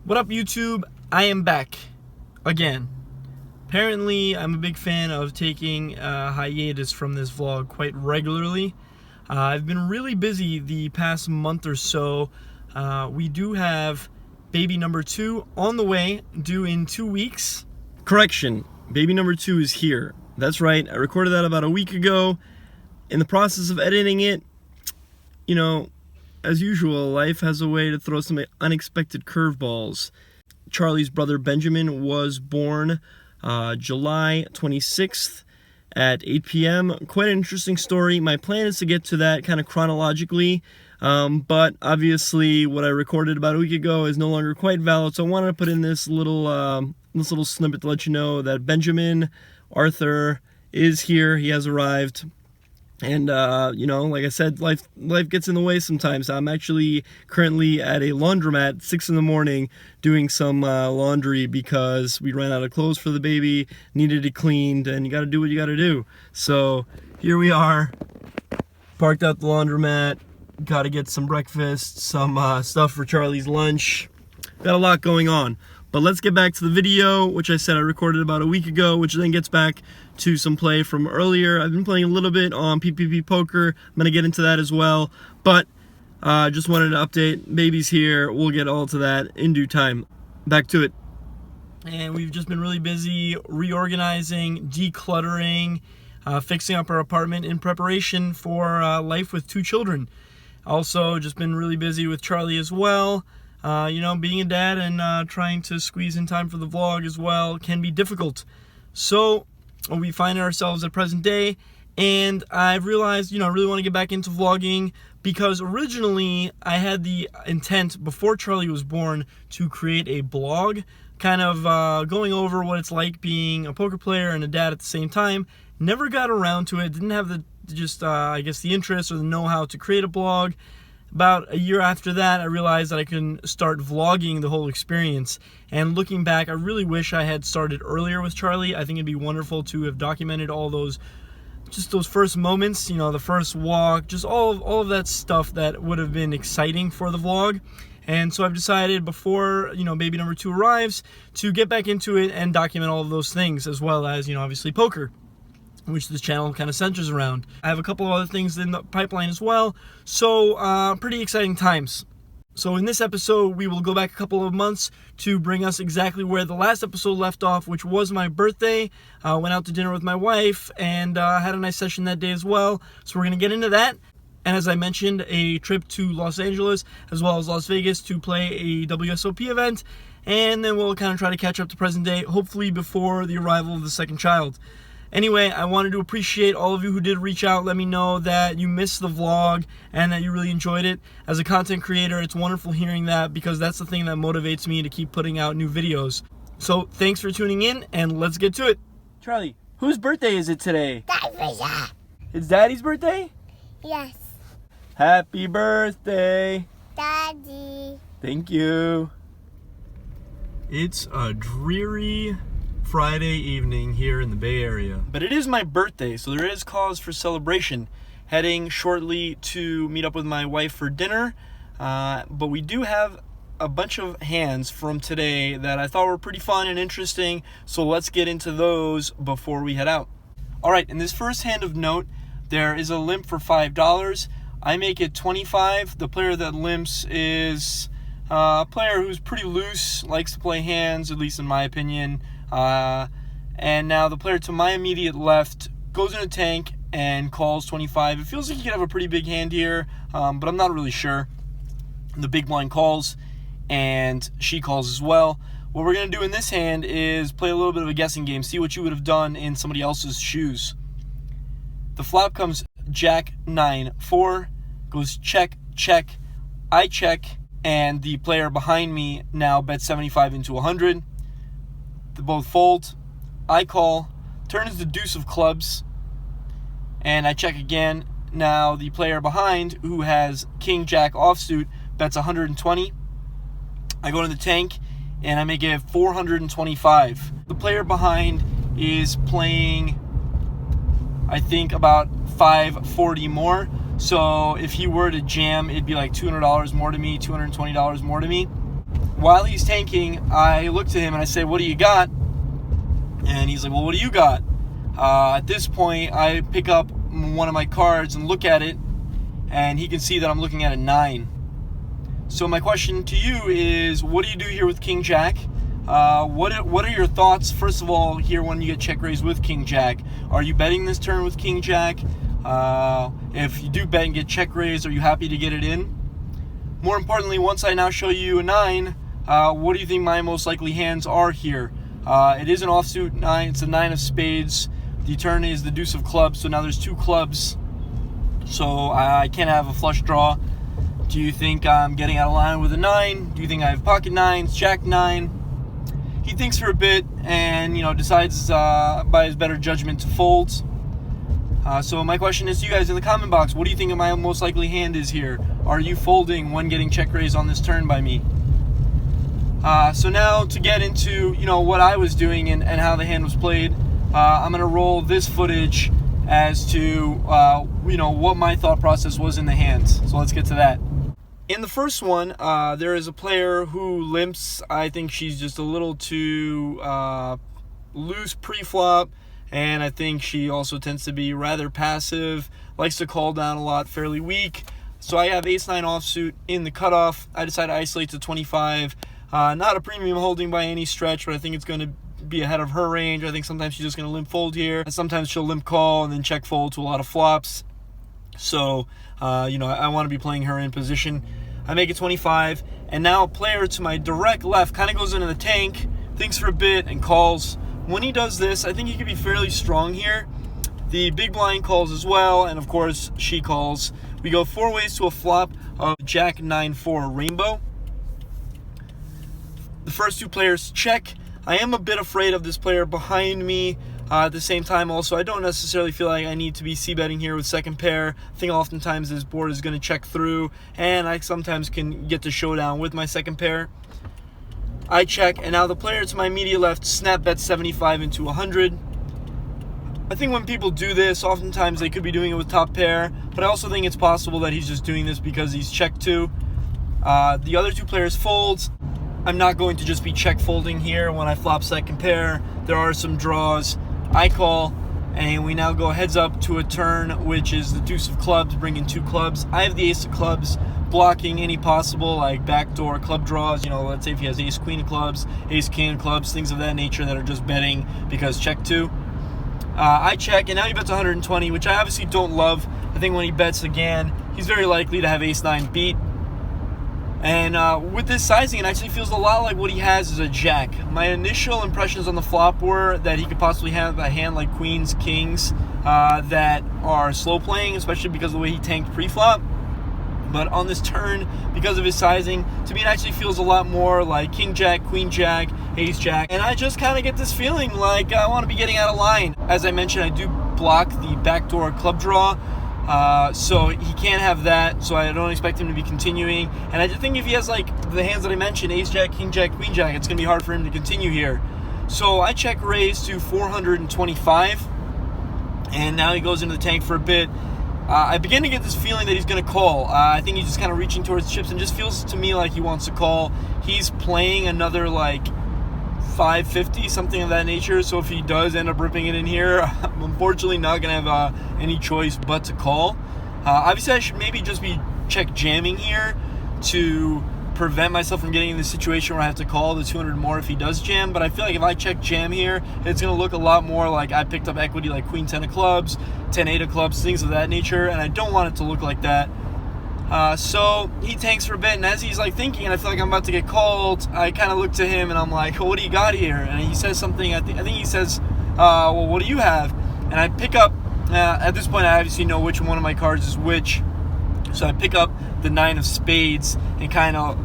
What up, YouTube? I am back again. Apparently, I'm a big fan of taking a hiatus from this vlog quite regularly. I've been really busy the past month or so. We do have baby number 2 on the way, due in 2 weeks. Correction, baby number 2 is here. That's right, I recorded that about a week ago. In the process of editing it, you know, as usual, life has a way to throw some unexpected curveballs. Charlie's brother Benjamin was born July 26th at 8 p.m. Quite an interesting story. My plan is to get to that kind of chronologically, but obviously what I recorded about a week ago is no longer quite valid, so I wanted to put in this little snippet to let you know that Benjamin Arthur is here. He has arrived. And, you know, like I said, life gets in the way sometimes. I'm actually currently at a laundromat, 6 in the morning, doing some laundry because we ran out of clothes for the baby, needed it cleaned, and you gotta do what you gotta do. So, here we are, parked out the laundromat, gotta get some breakfast, some stuff for Charlie's lunch. Got a lot going on. But let's get back to the video, which I said I recorded about a week ago, which then gets back to some play from earlier. I've been playing a little bit on PPP Poker. I'm going to get into that as well. But just wanted to update. Baby's here. We'll get all to that in due time. Back to it. And we've just been really busy reorganizing, decluttering, fixing up our apartment in preparation for life with 2 children. Also, just been really busy with Charlie as well. You know, being a dad and trying to squeeze in time for the vlog as well can be difficult. So we find ourselves at present day, and I've realized, you know, I really want to get back into vlogging because originally I had the intent before Charlie was born to create a blog, kind of going over what it's like being a poker player and a dad at the same time. Never got around to it, didn't have the I guess the interest or the know-how to create a blog. About a year after that, I realized that I can start vlogging the whole experience. And looking back, I really wish I had started earlier with Charlie. I think it'd be wonderful to have documented all those, just those first moments, you know, the first walk, just all of that stuff that would have been exciting for the vlog. And so I've decided before, you know, baby number 2 arrives to get back into it and document all of those things, as well as, you know, obviously poker, which this channel kind of centers around. I have a couple of other things in the pipeline as well, so pretty exciting times. So in this episode, we will go back a couple of months to bring us exactly where the last episode left off, which was my birthday. Went out to dinner with my wife and had a nice session that day as well. So we're going to get into that. And as I mentioned, a trip to Los Angeles as well as Las Vegas to play a WSOP event. And then we'll kind of try to catch up to present day, hopefully before the arrival of the second child. Anyway, I wanted to appreciate all of you who did reach out, let me know that you missed the vlog and that you really enjoyed it. As a content creator, it's wonderful hearing that because that's the thing that motivates me to keep putting out new videos. So thanks for tuning in and let's get to it. Charlie, whose birthday is it today? Daddy's. It's Daddy's birthday? Yes. Happy birthday. Daddy. Thank you. It's a dreary Friday evening here in the Bay Area. But it is my birthday, so there is cause for celebration. Heading shortly to meet up with my wife for dinner, but we do have a bunch of hands from today that I thought were pretty fun and interesting, so let's get into those before we head out. Alright, in this first hand of note, there is a limp for $5. I make it $25. The player that limps is a player who's pretty loose, likes to play hands, at least in my opinion. And now the player to my immediate left goes in a tank and calls 25. It feels like he could have a pretty big hand here, but I'm not really sure. The big blind calls, and she calls as well. What we're going to do in this hand is play a little bit of a guessing game, see what you would have done in somebody else's shoes. The flop comes Jack 9-4, goes check, check, I check, and the player behind me now bets 75 into 100. They both fold. I call. Turn is the deuce of clubs. And I check again. Now the player behind, who has king jack offsuit, bets 120. I go to the tank and I make it 425. The player behind is playing, I think, about 540 more. So if he were to jam, it'd be like $200 more to me, $220 more to me. while he's tanking, I look to him and I say, "What do you got?" And he's like, "Well, what do you got?" At this point, I pick up one of my cards and look at it, and he can see that I'm looking at a 9. So my question to you is, what do you do here with King Jack? What are your thoughts, first of all, here when you get check raised with King Jack? Are you betting this turn with King Jack? If you do bet and get check raised, are you happy to get it in? More importantly, once I now show you a 9, what do you think my most likely hands are here? It is an offsuit 9. It's a 9 of spades. The turn is the deuce of clubs, so now there's 2 clubs. So I can't have a flush draw. Do you think I'm getting out of line with a 9? Do you think I have pocket 9s, jack 9? He thinks for a bit and, decides by his better judgment to fold. So my question is to you guys in the comment box, what do you think my most likely hand is here? Are you folding when getting check raised on this turn by me? So now to get into, what I was doing and how the hand was played, I'm going to roll this footage as to, what my thought process was in the hand. So let's get to that. In the first one, there is a player who limps. I think she's just a little too loose pre-flop, and I think she also tends to be rather passive, likes to call down a lot, fairly weak. So I have ace-9 offsuit in the cutoff. I decide to isolate to 25. Not a premium holding by any stretch, but I think it's going to be ahead of her range. I think sometimes she's just going to limp fold here, and sometimes she'll limp call and then check fold to a lot of flops. So, I want to be playing her in position. I make it 25, and now a player to my direct left kind of goes into the tank, thinks for a bit, and calls. When he does this, I think he could be fairly strong here. The big blind calls as well, and of course, she calls. We go 4 ways to a flop of jack 9-4 rainbow. The first 2 players check. I am a bit afraid of this player behind me. At the same time, also, I don't necessarily feel like I need to be c-betting here with second pair. I think oftentimes this board is going to check through, and I sometimes can get to showdown with my second pair. I check, and now the player to my immediate left snap bets 75 into 100. I think when people do this, oftentimes they could be doing it with top pair, but I also think it's possible that he's just doing this because he's checked to. The other 2 players fold. I'm not going to just be check folding here when I flop second pair. There are some draws. I call, and we now go heads up to a turn, which is the deuce of clubs, bringing 2 clubs. I have the ace of clubs, blocking any possible like backdoor club draws. Let's say if he has ace queen of clubs, ace king of clubs, things of that nature that are just betting because check 2. I check, and now he bets 120, which I obviously don't love. I think when he bets again, he's very likely to have ace-9 beat. And with this sizing, it actually feels a lot like what he has is a jack. My initial impressions on the flop were that he could possibly have a hand like queens, kings, that are slow playing, especially because of the way he tanked pre-flop. But on this turn, because of his sizing, to me it actually feels a lot more like king jack, queen jack, ace jack. And I just kind of get this feeling like I want to be getting out of line. As I mentioned, I do block the backdoor club draw. So he can't have that, so I don't expect him to be continuing. And I just think if he has like the hands that I mentioned, ace jack, king jack, queen jack, it's going to be hard for him to continue here. So I check raise to 425, and now he goes into the tank for a bit. I begin to get this feeling that he's going to call. I think he's just kind of reaching towards chips and just feels to me like he wants to call. He's playing another like 550, something of that nature. So if he does end up ripping it in here, I'm unfortunately not going to have any choice but to call. Obviously, I should maybe just be check jamming here to prevent myself from getting in this situation where I have to call the 200 more if he does jam. But I feel like if I check jam here, it's going to look a lot more like I picked up equity like queen 10 of clubs, 10 8 of clubs, things of that nature, and I don't want it to look like that. So he tanks for a bit, and as he's like thinking, and I feel like I'm about to get called, I kind of look to him and I'm like, well, what do you got here? And he says something, I think he says, well, what do you have? And I pick up, at this point I obviously know which one of my cards is which, so I pick up the 9 of spades and kind of,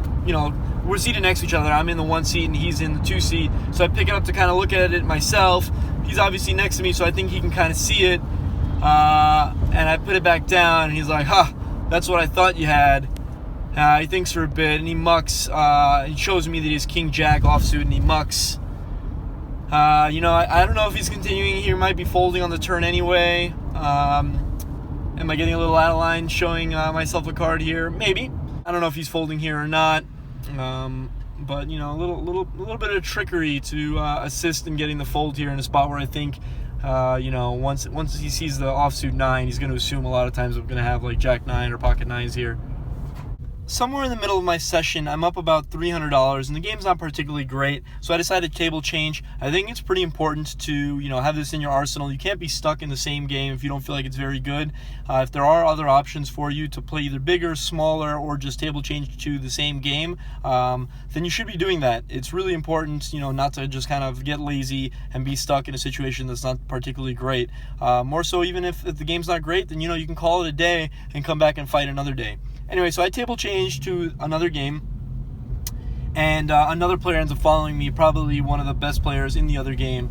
we're seated next to each other. I'm in the 1 seat and he's in the 2 seat, so I pick it up to kind of look at it myself. He's obviously next to me, so I think he can kind of see it, and I put it back down, and he's like, that's what I thought you had. He thinks for a bit, and he mucks. He shows me that he's king jack offsuit, and he mucks. I don't know if he's continuing. He might be folding on the turn anyway. Am I getting a little out of line showing myself a card here? Maybe. I don't know if he's folding here or not. but you know, a little bit of trickery to assist in getting the fold here in a spot where I think, you know, once he sees the offsuit 9, he's going to assume a lot of times I'm going to have like Jack 9 or pocket 9s here. Somewhere in the middle of my session, I'm up about $300, and the game's not particularly great, so I decided to table change. I think it's pretty important to, you know, have this in your arsenal. You can't be stuck in the same game if you don't feel like it's very good. If there are other options for you to play either bigger, smaller, or just table change to the same game, then you should be doing that. It's really important, you know, not to just kind of get lazy and be stuck in a situation that's not particularly great. More so, even if the game's not great, then, you know, you can call it a day and come back and fight another day. Anyway, so I table change to another game, and another player ends up following me, probably one of the best players in the other game.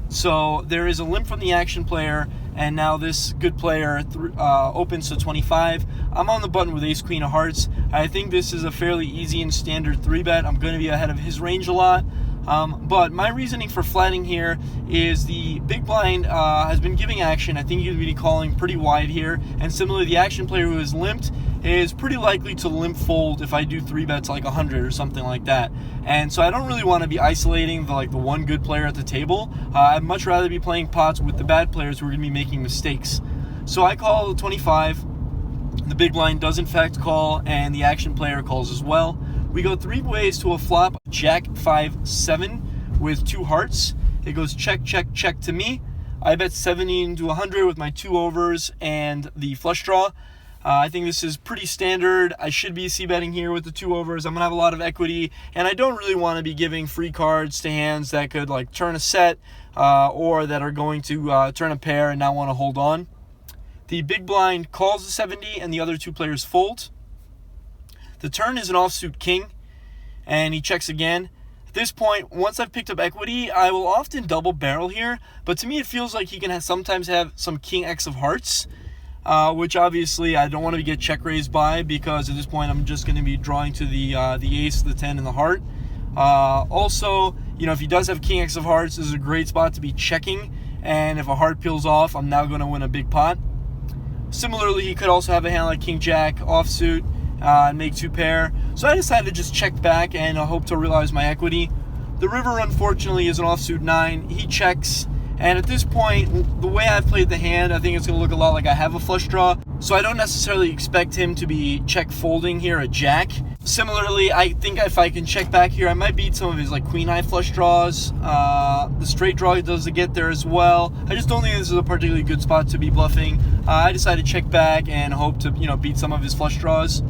So there is a limp from the action player, and now this good player opens to 25. I'm on the button with ace queen of hearts. I think this is a fairly easy and standard 3-bet. I'm going to be ahead of his range a lot. But my reasoning for flatting here is the big blind has been giving action. I think he's going to be calling pretty wide here. And similarly, the action player who is limped is pretty likely to limp fold if I do 3-bets like 100 or something like that. And so I don't really want to be isolating the one good player at the table. I'd much rather be playing pots with the bad players who are going to be making mistakes. So I call 25. The big blind does in fact call, and the action player calls as well. We go 3 ways to a flop, Jack 5-7 with 2 hearts. It goes check, check, check to me. I bet 70 to 100 with my 2 overs and the flush draw. I think this is pretty standard. I should be c-betting here with the 2 overs. I'm going to have a lot of equity, and I don't really want to be giving free cards to hands that could like turn a set or that are going to turn a pair and not want to hold on. The big blind calls the 70, and the other 2 players fold. The turn is an offsuit king, and he checks again. At this point, once I've picked up equity, I will often double barrel here, but to me it feels like he can sometimes have some king X of hearts, which obviously I don't want to get check raised by, because at this point I'm just going to be drawing to the ace, the 10, and the heart. Also, you know, if he does have king X of hearts, this is a great spot to be checking, and if a heart peels off, I'm now going to win a big pot. Similarly, he could also have a hand like king jack offsuit, and make 2 pair. So I decided to just check back and hope to realize my equity. The river, unfortunately, is an offsuit 9. He checks, and at this point, the way I've played the hand, I think it's going to look a lot like I have a flush draw. So I don't necessarily expect him to be check folding here at jack. Similarly, I think if I can check back here, I might beat some of his like queen high flush draws. The straight draw does get there as well. I just don't think this is a particularly good spot to be bluffing. I decided to check back and hope to, you know, beat some of his flush draws.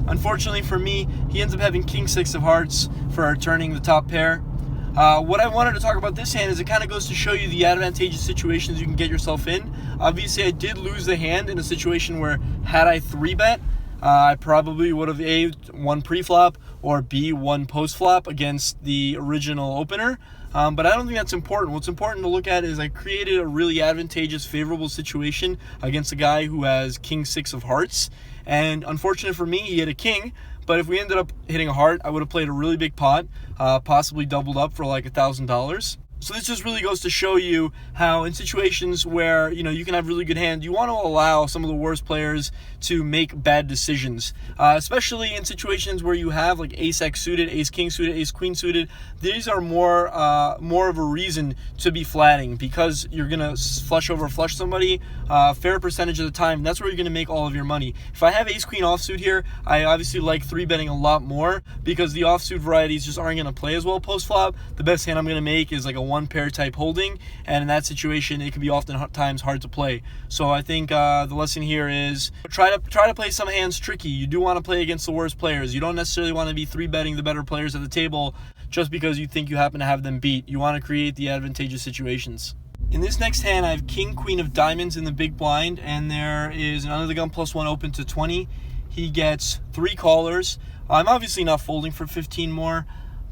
Unfortunately for me, he ends up having king 6 of hearts for turning the top pair. What I wanted to talk about this hand is it kind of goes to show you the advantageous situations you can get yourself in. Obviously, I did lose the hand in a situation where had I 3-bet, I probably would have A, won pre-flop, or B, won post-flop against the original opener. But I don't think that's important. What's important to look at is I created a really advantageous, favorable situation against a guy who has king 6 of hearts. And unfortunate for me, he hit a king. But if we ended up hitting a heart, I would have played a really big pot, possibly doubled up for like $1,000. So this just really goes to show you how in situations where, you know, you can have really good hands, you want to allow some of the worst players to make bad decisions, especially in situations where you have like ace X suited, ace king suited, ace queen suited. These are more of a reason to be flatting, because you're going to flush somebody a fair percentage of the time. And that's where you're going to make all of your money. If I have ace queen offsuit here, I obviously like 3-betting a lot more, because the offsuit varieties just aren't going to play as well post flop. The best hand I'm going to make is like a 1-pair type holding, and in that situation it can be oftentimes hard to play. So I think the lesson here is try to play some hands tricky. You do want to play against the worst players. You don't necessarily want to be 3-betting the better players at the table just because you think you happen to have them beat. You want to create the advantageous situations. In this next hand, I have king queen of diamonds in the big blind, and there is an under the gun +1 open to 20. He gets 3 callers. I'm obviously not folding for 15 more,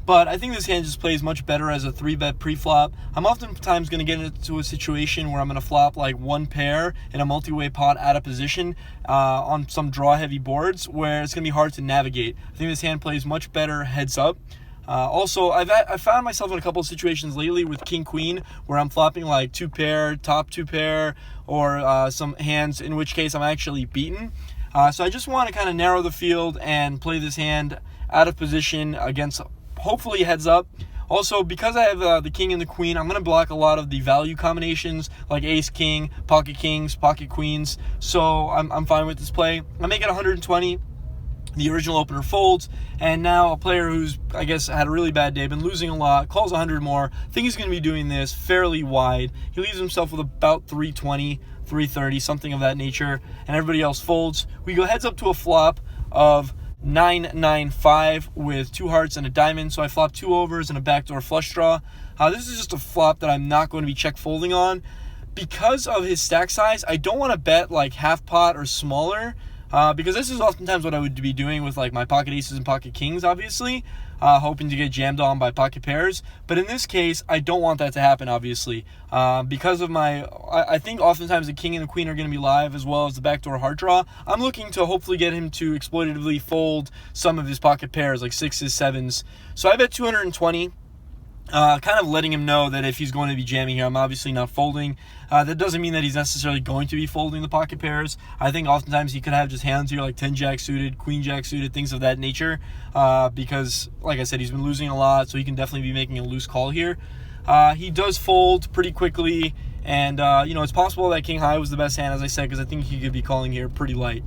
but I think this hand just plays much better as a 3-bet pre-flop. I'm oftentimes going to get into a situation where I'm going to flop like 1 pair in a multi-way pot out of position on some draw-heavy boards where it's going to be hard to navigate. I think this hand plays much better heads up. Also, I've found myself in a couple of situations lately with king-queen where I'm flopping like 2-pair, top 2-pair, or some hands in which case I'm actually beaten. So I just want to kind of narrow the field and play this hand out of position against hopefully heads up. Also, because I have the king and the queen, I'm going to block a lot of the value combinations like ace, king, pocket kings, pocket queens. So I'm fine with this play. I make it 120. The original opener folds, and now a player who's, I guess, had a really bad day, been losing a lot, calls 100 more. I think he's going to be doing this fairly wide. He leaves himself with about 320, 330, something of that nature, and everybody else folds. We go heads up to a flop of 9-9-5 with 2 hearts and a diamond, so I flop 2 overs and a backdoor flush draw. This is just a flop that I'm not going to be check folding on. Because of his stack size, I don't want to bet like half pot or smaller, because this is oftentimes what I would be doing with like my pocket aces and pocket kings, obviously, hoping to get jammed on by pocket pairs. But in this case, I don't want that to happen, obviously, because of I think oftentimes the king and the queen are going to be live, as well as the backdoor heart draw. I'm looking to hopefully get him to exploitatively fold some of his pocket pairs, like 6s, 7s. So I bet 220. Kind of letting him know that if he's going to be jamming here, I'm obviously not folding. That doesn't mean that he's necessarily going to be folding the pocket pairs. I think oftentimes he could have just hands here like 10 jack suited, queen jack suited, things of that nature, because like I said, he's been losing a lot, so he can definitely be making a loose call here. He does fold pretty quickly, and it's possible that king high was the best hand, as I said, because I think he could be calling here pretty light.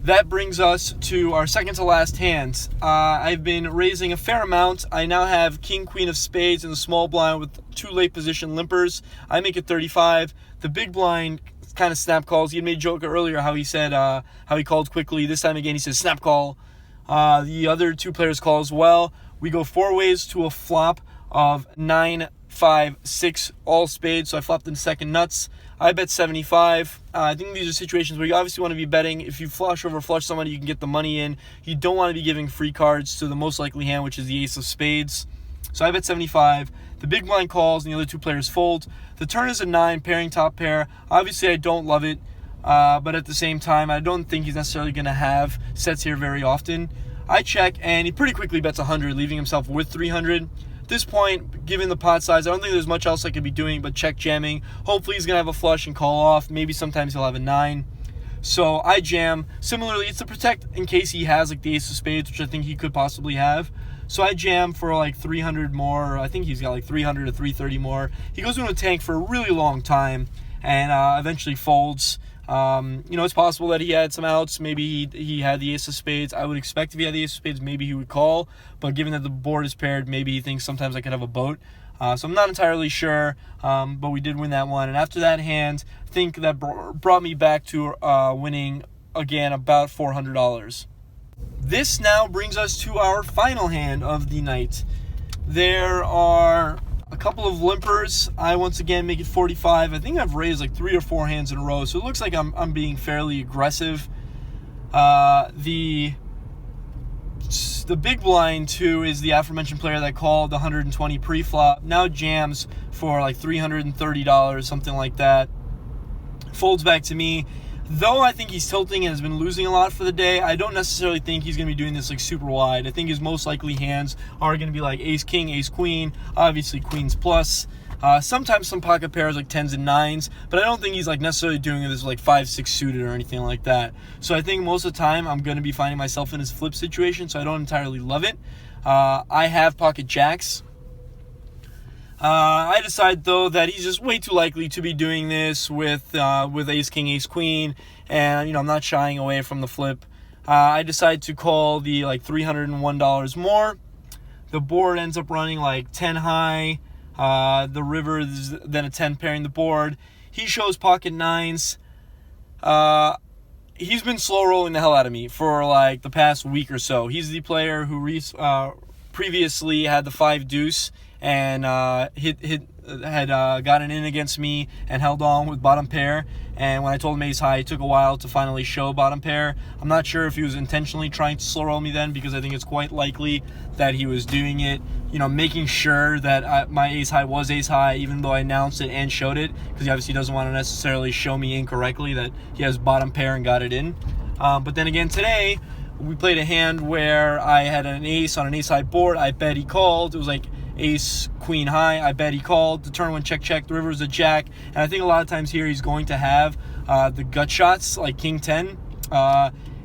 That brings us to our second to last hand. I've been raising a fair amount. I now have king, queen of spades in the small blind with 2 late position limpers. I make it 35. The big blind kind of snap calls. He had made a joke earlier how he said how he called quickly. This time again he says snap call. The other 2 players call as well. We go 4 ways to a flop of 9, 5, 6 all spades. So I flopped in second nuts. I bet 75. I think these are situations where you obviously want to be betting. If you flush over flush somebody, you can get the money in. You don't want to be giving free cards to the most likely hand, which is the ace of spades. So I bet 75. The big blind calls and the other 2 players fold. The turn is a 9, pairing top pair. Obviously, I don't love it, but at the same time, I don't think he's necessarily going to have sets here very often. I check, and he pretty quickly bets 100, leaving himself with 300. At this point, given the pot size, I don't think there's much else I could be doing but check jamming. Hopefully he's going to have a flush and call off. Maybe sometimes he'll have a 9. So I jam. Similarly, it's to protect in case he has like the ace of spades, which I think he could possibly have. So I jam for like 300 more. I think he's got like 300 to 330 more. He goes into a tank for a really long time and eventually folds. It's possible that he had some outs. Maybe he had the ace of spades. I would expect if he had the ace of spades, maybe he would call. But given that the board is paired, maybe he thinks sometimes I could have a boat. So I'm not entirely sure, but we did win that one. And after that hand, I think that brought me back to winning, again, about $400. This now brings us to our final hand of the night. There are a couple of limpers. I once again make it 45. I think I've raised like 3 or 4 hands in a row, so it looks like I'm being fairly aggressive. The big blind, who is the aforementioned player that called the 120 pre-flop, now jams for like $330, something like that. Folds back to me. Though I think he's tilting and has been losing a lot for the day, I don't necessarily think he's going to be doing this like super wide. I think his most likely hands are going to be like ace king, ace queen, obviously queens plus. Sometimes some pocket pairs like 10s and 9s, but I don't think he's like necessarily doing this like 5, 6 suited or anything like that. So I think most of the time I'm going to be finding myself in his flip situation, so I don't entirely love it. I have pocket jacks. I decide, though, that he's just way too likely to be doing this with ace king, ace queen, and I'm not shying away from the flip. I decide to call the like $301 more. The board ends up running like 10 high. The river is then a 10 pairing the board. He shows pocket 9s. He's been slow rolling the hell out of me for like the past week or so. He's the player who previously had the 5 deuce and had gotten in against me and held on with bottom pair. And when I told him ace high, it took a while to finally show bottom pair. I'm not sure if he was intentionally trying to slow roll me then, because I think it's quite likely that he was doing it, making sure that my ace high was ace high, even though I announced it and showed it, because he obviously doesn't want to necessarily show me incorrectly that he has bottom pair and got it in. But then again today, we played a hand where I had an ace on an ace high board. I bet he called. It was like ace queen high. I bet he called. The turn went check. The river is a jack, and I think a lot of times here he's going to have the gut shots like king 10.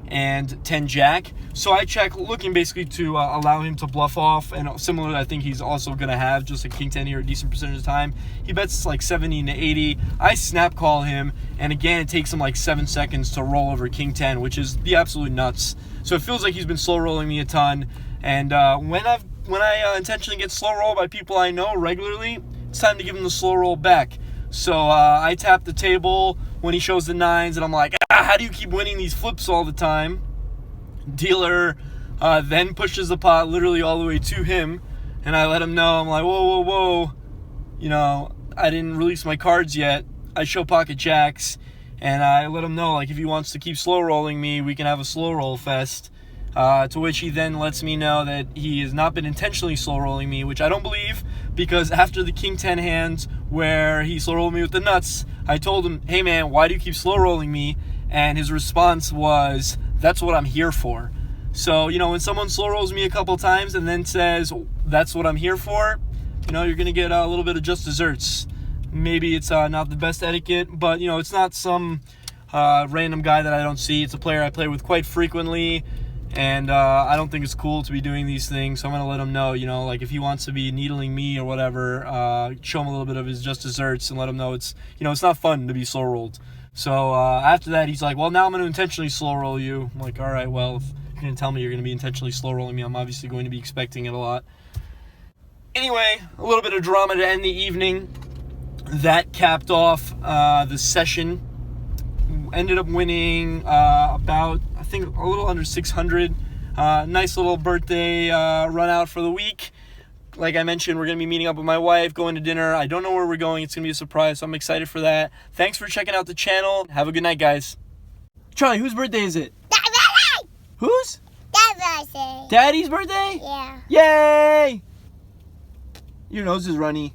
and 10 jack. So I check, looking basically to allow him to bluff off, and similarly I think he's also going to have just a king 10 here a decent percentage of the time. He bets like 70 to 80. I snap call him, and again it takes him like 7 seconds to roll over king 10, which is the absolute nuts. So it feels like he's been slow rolling me a ton, and when I intentionally get slow rolled by people I know regularly, it's time to give him the slow roll back. So I tap the table when he shows the nines, and I'm like, how do you keep winning these flips all the time? Dealer then pushes the pot literally all the way to him, and I let him know. I'm like, whoa, you know, I didn't release my cards yet. I show pocket jacks, and I let him know, like, if he wants to keep slow rolling me, we can have a slow roll fest. To which he then lets me know that he has not been intentionally slow rolling me, which I don't believe, because after the king 10 hands where he slow rolled me with the nuts, I told him, hey man, why do you keep slow rolling me? And his response was, that's what I'm here for. So, you know, when someone slow rolls me a couple times and then says, that's what I'm here for, you know, you're going to get a little bit of just desserts. Maybe it's not the best etiquette, but, you know, it's not some random guy that I don't see. It's a player I play with quite frequently. And I don't think it's cool to be doing these things, so I'm going to let him know, you know, like if he wants to be needling me or whatever, show him a little bit of his just desserts and let him know it's, you know, it's not fun to be slow rolled. So after that, he's like, well, now I'm going to intentionally slow roll you. I'm like, all right, well, if you're going to tell me you're going to be intentionally slow rolling me, I'm obviously going to be expecting it a lot. Anyway, a little bit of drama to end the evening. That capped off the session. Ended up winning about, I think, a little under 600. Nice little birthday run out for the week. Like I mentioned, we're going to be meeting up with my wife, going to dinner. I don't know where we're going. It's going to be a surprise, so I'm excited for that. Thanks for checking out the channel. Have a good night, guys. Charlie, whose birthday is it? Daddy! Whose? Daddy! Daddy's birthday? Yeah. Yay! Your nose is runny.